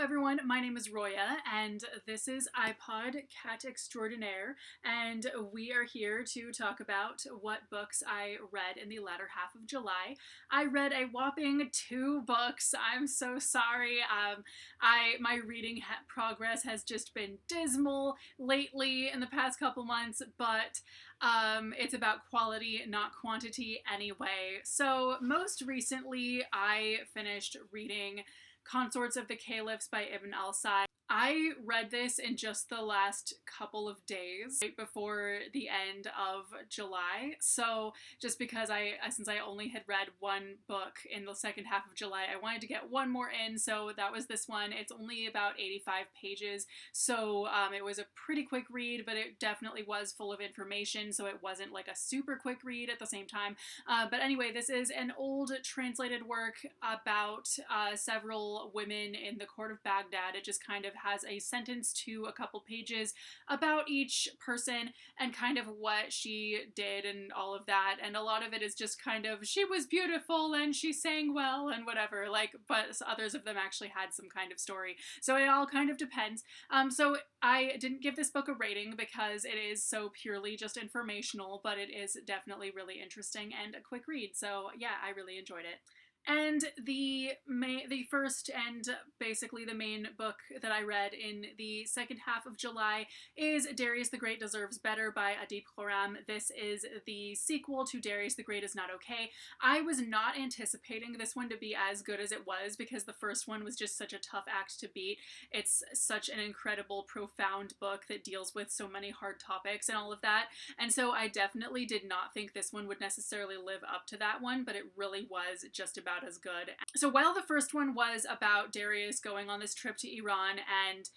everyone, my name is Roya, and this is iPod Cat Extraordinaire, and we are here to talk about what books I read in the latter half of July. I read a whopping 2 books. I'm so sorry. My reading progress has just been dismal lately in the past couple months, but it's about quality, not quantity anyway. So most recently, I finished reading Consorts of the Caliphs by Ibn al-Said. I read this in just the last couple of days, right before the end of July. So just because since I only had read one book in the second half of July, I wanted to get one more in, so that was this one. It's only about 85 pages, so it was a pretty quick read, but it definitely was full of information, so it wasn't like a super quick read at the same time. But anyway, this is an old translated work about several women in the court of Baghdad. It just kind of has a sentence to a couple pages about each person and kind of what she did and all of that, and a lot of it is just kind of, she was beautiful and she sang well and whatever, but others of them actually had some kind of story, so it all kind of depends. So I didn't give this book a rating because it is so purely just informational, but it is definitely really interesting and a quick read, so yeah, I really enjoyed it. And the first and basically the main book that I read in the second half of July is Darius the Great Deserves Better by Adib Khorram. This is the sequel to Darius the Great Is Not Okay. I was not anticipating this one to be as good as it was because the first one was just such a tough act to beat. It's such an incredible, profound book that deals with so many hard topics and all of that. And so I definitely did not think this one would necessarily live up to that one, but it really was just about as good. So while the first one was about Darius going on this trip to Iran and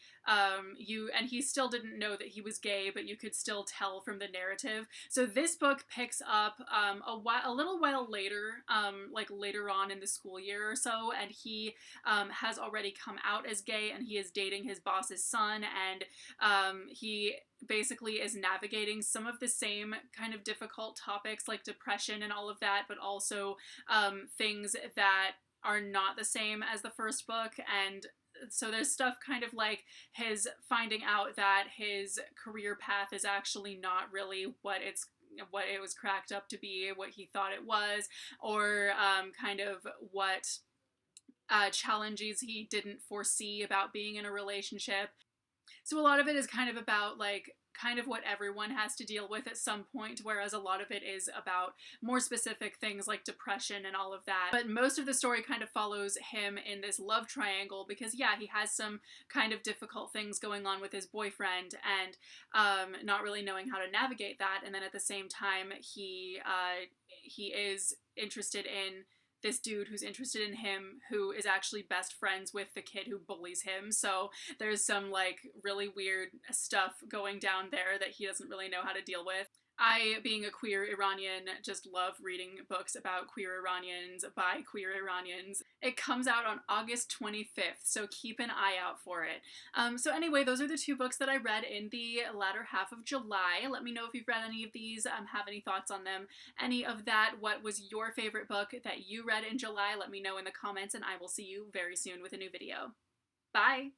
he still didn't know that he was gay, but you could still tell from the narrative. So this book picks up a little while later, like later on in the school year or so, and he has already come out as gay and he is dating his boss's son, and he basically is navigating some of the same kind of difficult topics like depression and all of that, but also things that are not the same as the first book. And so there's stuff kind of like his finding out that his career path is actually not really what it was cracked up to be, what he thought it was, or kind of what challenges he didn't foresee about being in a relationship. So a lot of it is kind of about kind of what everyone has to deal with at some point, whereas a lot of it is about more specific things like depression and all of that. But most of the story kind of follows him in this love triangle because, yeah, he has some kind of difficult things going on with his boyfriend and not really knowing how to navigate that. And then at the same time, he is interested in this dude who's interested in him, who is actually best friends with the kid who bullies him. So there's some really weird stuff going down there that he doesn't really know how to deal with. I, being a queer Iranian, just love reading books about queer Iranians by queer Iranians. It comes out on August 25th, so keep an eye out for it. So anyway, those are the 2 books that I read in the latter half of July. Let me know if you've read any of these, have any thoughts on them, any of that. What was your favorite book that you read in July? Let me know in the comments, and I will see you very soon with a new video. Bye!